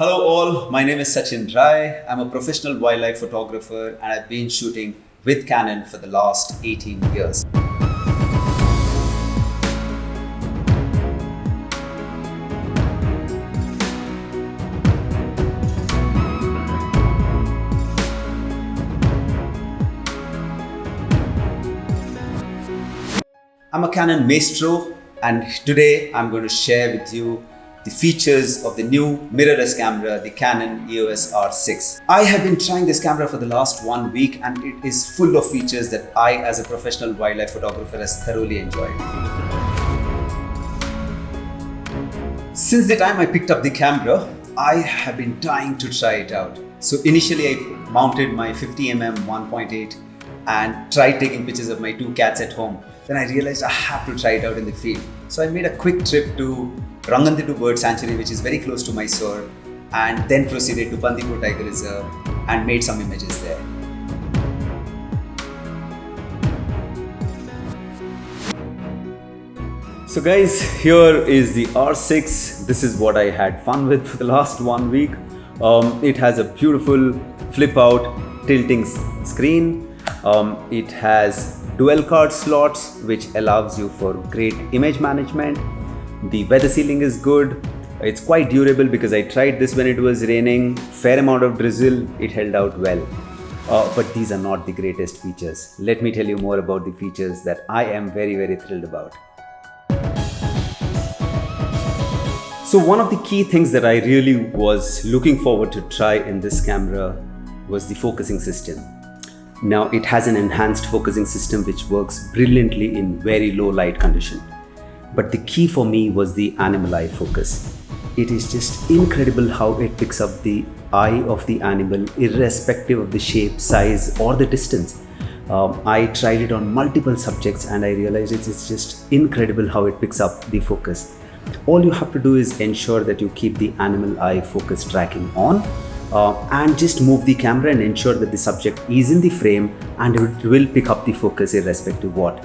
Hello all, my name is Sachin. I'm a professional wildlife photographer and I've been shooting with Canon for the last 18 years. I'm a Canon maestro and today I'm going to share with you the features of the new mirrorless camera, the Canon EOS R6. I have been trying this camera for the last 1 week and it is full of features that I as a professional wildlife photographer has thoroughly enjoyed. Since the time I picked up the camera, I have been dying to try it out. So initially I mounted my 50mm 1.8 and tried taking pictures of my 2 cats at home. Then I realized I have to try it out in the field. So I made a quick trip to Ranganathittu Bird Sanctuary, which is very close to Mysore, and then proceeded to Bandipur Tiger Reserve and made some images there. So guys, here is the R6. This is what I had fun with for the last 1 week. It has a beautiful flip out tilting screen. It has dual card slots which allows you for great image management. The weather sealing is good. It's quite durable because I tried this when it was raining. Fair amount of drizzle, it held out well. But these are not the greatest features. Let me tell you more about the features that I am very thrilled about. So one of the key things that I really was looking forward to try in this camera was the focusing system. Now it has an enhanced focusing system which works brilliantly in very low light condition. But the key for me was the animal eye focus. It is just incredible how it picks up the eye of the animal irrespective of the shape, size or the distance. I tried it on multiple subjects and I realized it's just incredible how it picks up the focus. All you have to do is ensure that you keep the animal eye focus tracking on and just move the camera and ensure that the subject is in the frame and it will pick up the focus irrespective of what,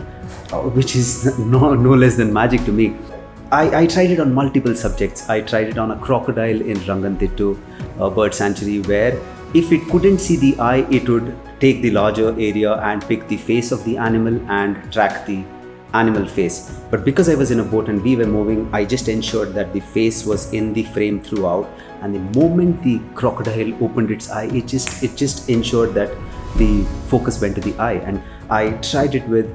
which is no less than magic to me. I tried it on multiple subjects. I tried it on a crocodile in Ranganathittu Bird Sanctuary where if it couldn't see the eye, it would take the larger area and pick the face of the animal and track the animal face. But because I was in a boat and we were moving, I just ensured that the face was in the frame throughout, and the moment the crocodile opened its eye, it just ensured that the focus went to the eye. And I tried it with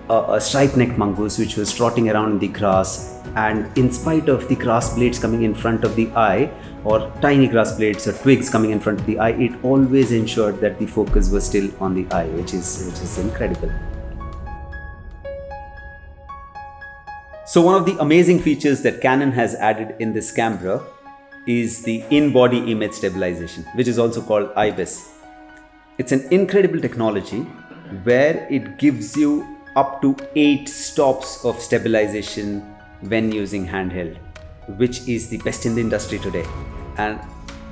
a striped-necked mongoose which was trotting around in the grass, and in spite of the grass blades coming in front of the eye or tiny grass blades or twigs coming in front of the eye, it always ensured that the focus was still on the eye, which is incredible. So one of the amazing features that Canon has added in this camera is the in-body image stabilization, which is also called IBIS. It's an incredible technology where it gives you up to 8 stops of stabilization when using handheld, which is the best in the industry today. And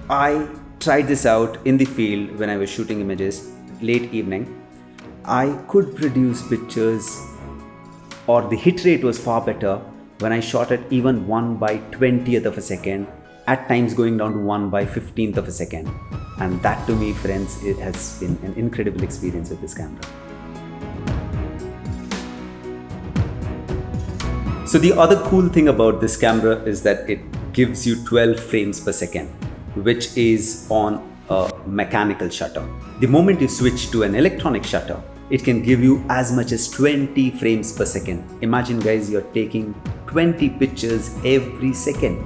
I tried this out in the field when I was shooting images late evening. I could produce pictures, or the hit rate was far better when I shot at even 1/20th of a second, at times going down to 1/15th of a second. And that to me, friends, it has been an incredible experience with this camera. So the other cool thing about this camera is that it gives you 12 frames per second, which is on a mechanical shutter. The moment you switch to an electronic shutter, it can give you as much as 20 frames per second. Imagine guys, you're taking 20 pictures every second.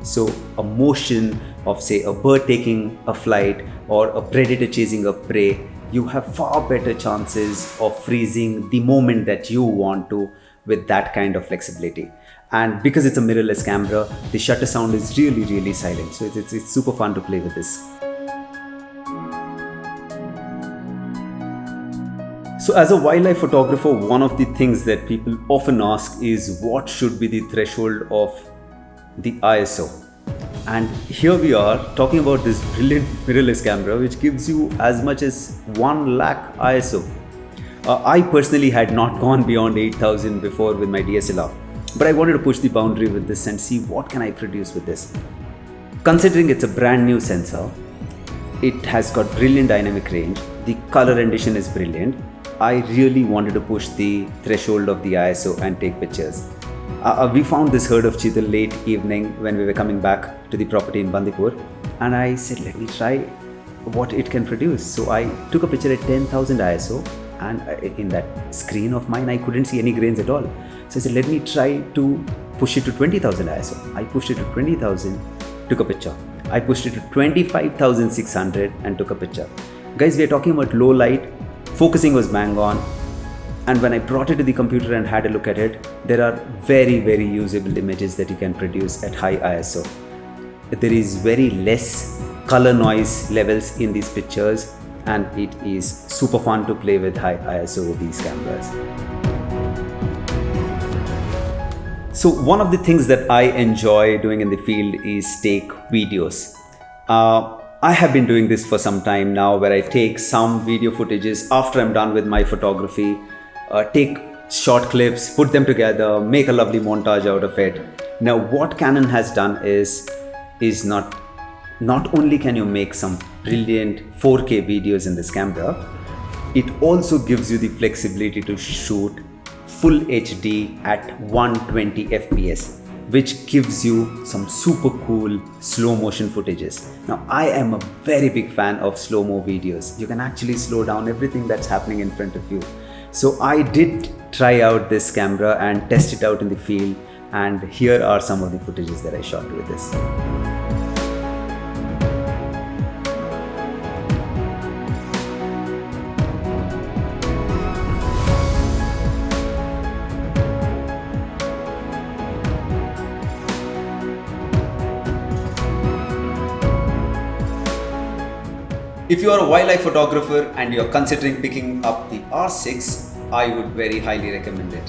So a motion of say a bird taking a flight or a predator chasing a prey, you have far better chances of freezing the moment that you want to with that kind of flexibility. And because it's a mirrorless camera, the shutter sound is really silent. So it's super fun to play with this. So as a wildlife photographer, one of the things that people often ask is what should be the threshold of the ISO. And here we are talking about this brilliant mirrorless camera which gives you as much as 1 lakh ISO. I personally had not gone beyond 8000 before with my DSLR, but I wanted to push the boundary with this and see what can I produce with this. Considering it's a brand new sensor, it has got brilliant dynamic range, the color rendition is brilliant. I really wanted to push the threshold of the ISO and take pictures. We found this herd of cheetah late evening when we were coming back to the property in Bandipur, and I said, let me try what it can produce. So I took a picture at 10,000 ISO, and in that screen of mine I couldn't see any grains at all. So I said, let me try to push it to 20,000 ISO. I pushed it to 20,000, took a picture. I pushed it to 25,600 and took a picture. Guys, we are talking about low light, focusing was bang on, and when I brought it to the computer and had a look at it, there are very, very usable images that you can produce at high ISO. There is very less color noise levels in these pictures, and it is super fun to play with high ISO with these cameras. So one of the things that I enjoy doing in the field is take videos. I have been doing this for some time now, where I take some video footages after I'm done with my photography, take short clips, put them together, make a lovely montage out of it. Now what Canon has done is not only can you make some brilliant 4K videos in this camera, it also gives you the flexibility to shoot full HD at 120 FPS, which gives you some super cool slow motion footages. Now I am a very big fan of slow-mo videos. You can actually slow down everything that's happening in front of you. So I did try out this camera and test it out in the field, and here are some of the footages that I shot with this. If you are a wildlife photographer and you're considering picking up the R6, I would very highly recommend it.